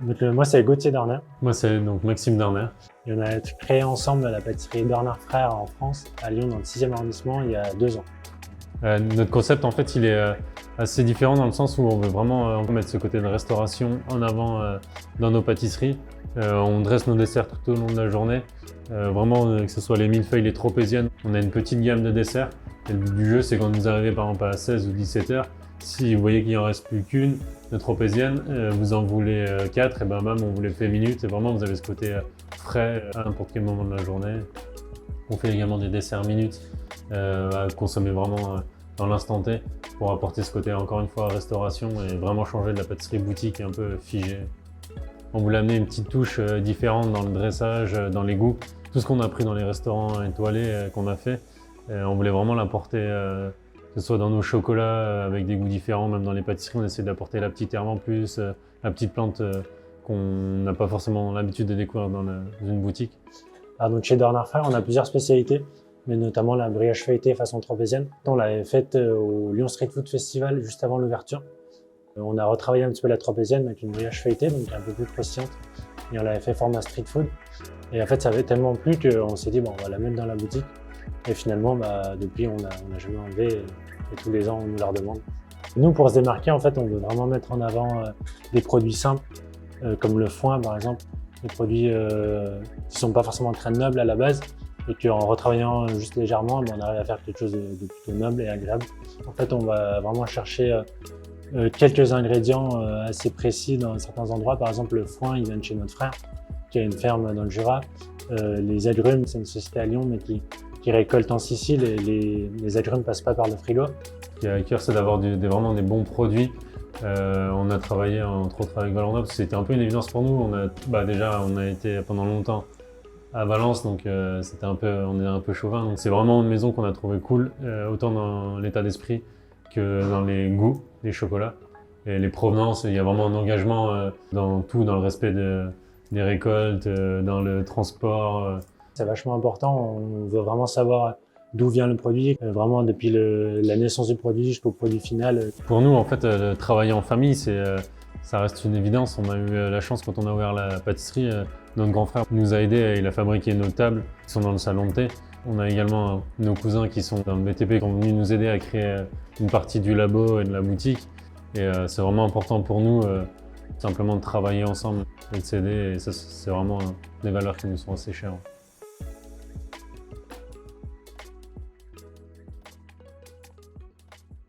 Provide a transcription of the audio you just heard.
Donc, moi, c'est Gauthier Dorner. Moi, c'est donc Maxime Darner. Et on a créé ensemble la pâtisserie Dorner Frères en France, à Lyon, dans le 6e arrondissement, il y a 2 ans. Notre concept, en fait, il est assez différent dans le sens où on veut vraiment mettre ce côté de restauration en avant dans nos pâtisseries. On dresse nos desserts tout au long de la journée. Vraiment, que ce soit les millefeuilles, les tropéziennes. On a une petite gamme de desserts. Et le but du jeu, c'est quand vous arrivez par exemple à 16 ou 17 heures, si vous voyez qu'il n'en reste plus qu'une de tropézienne, vous en voulez 4, et ben même on vous les fait minutes. Et vraiment, vous avez ce côté frais à n'importe quel moment de la journée. On fait également des desserts minutes à consommer vraiment dans l'instant T pour apporter ce côté encore une fois restauration et vraiment changer de la pâtisserie boutique un peu figée. On voulait amener une petite touche différente dans le dressage, dans les goûts. Tout ce qu'on a appris dans les restaurants étoilés qu'on a fait, on voulait vraiment l'apporter, que ce soit dans nos chocolats avec des goûts différents, même dans les pâtisseries, on essaie d'apporter la petite herbe en plus, la petite plante qu'on n'a pas forcément l'habitude de découvrir dans une boutique. Alors, donc chez Dorner Frères, on a plusieurs spécialités, mais notamment la brioche feuilletée façon tropézienne. On l'avait faite au Lyon Street Food Festival juste avant l'ouverture. On a retravaillé un petit peu la tropézienne avec une brioche feuilletée, donc un peu plus croustillante. Et on l'avait fait format street food. Et en fait, ça avait tellement plu qu'on s'est dit, bon, on va la mettre dans la boutique. Et finalement, depuis, on n'a jamais enlevé. Et tous les ans, on nous la redemande. Nous, pour se démarquer, en fait, on veut vraiment mettre en avant des produits simples, comme le foin, par exemple. Des produits qui sont pas forcément très nobles à la base, et qu'en retravaillant juste légèrement, on arrive à faire quelque chose de plutôt noble et agréable. En fait, on va vraiment chercher quelques ingrédients assez précis dans certains endroits. Par exemple, le foin, il vient de chez notre frère, qui a une ferme dans le Jura. Les agrumes, c'est une société à Lyon, mais qui récolte en Sicile, et les agrumes passent pas par le frigo. Ce qui est à cœur, c'est d'avoir vraiment des bons produits. On a travaillé entre autres avec Valrhona parce que c'était un peu une évidence pour nous. Déjà, on a été pendant longtemps à Valence, donc on est un peu chauvin. Donc c'est vraiment une maison qu'on a trouvé cool, autant dans l'état d'esprit que dans les goûts, les chocolats et les provenances. Il y a vraiment un engagement dans tout, dans le respect des récoltes, dans le transport. C'est vachement important. On veut vraiment savoir d'où vient le produit, vraiment depuis la naissance du produit jusqu'au produit final. Pour nous, en fait, travailler en famille, ça reste une évidence. On a eu la chance, quand on a ouvert la pâtisserie, notre grand frère nous a aidés, il a fabriqué nos tables qui sont dans le salon de thé. On a également nos cousins qui sont dans le BTP qui sont venus nous aider à créer une partie du labo et de la boutique. Et c'est vraiment important pour nous simplement de travailler ensemble et de s'aider. Et ça, c'est vraiment des valeurs qui nous sont assez chères.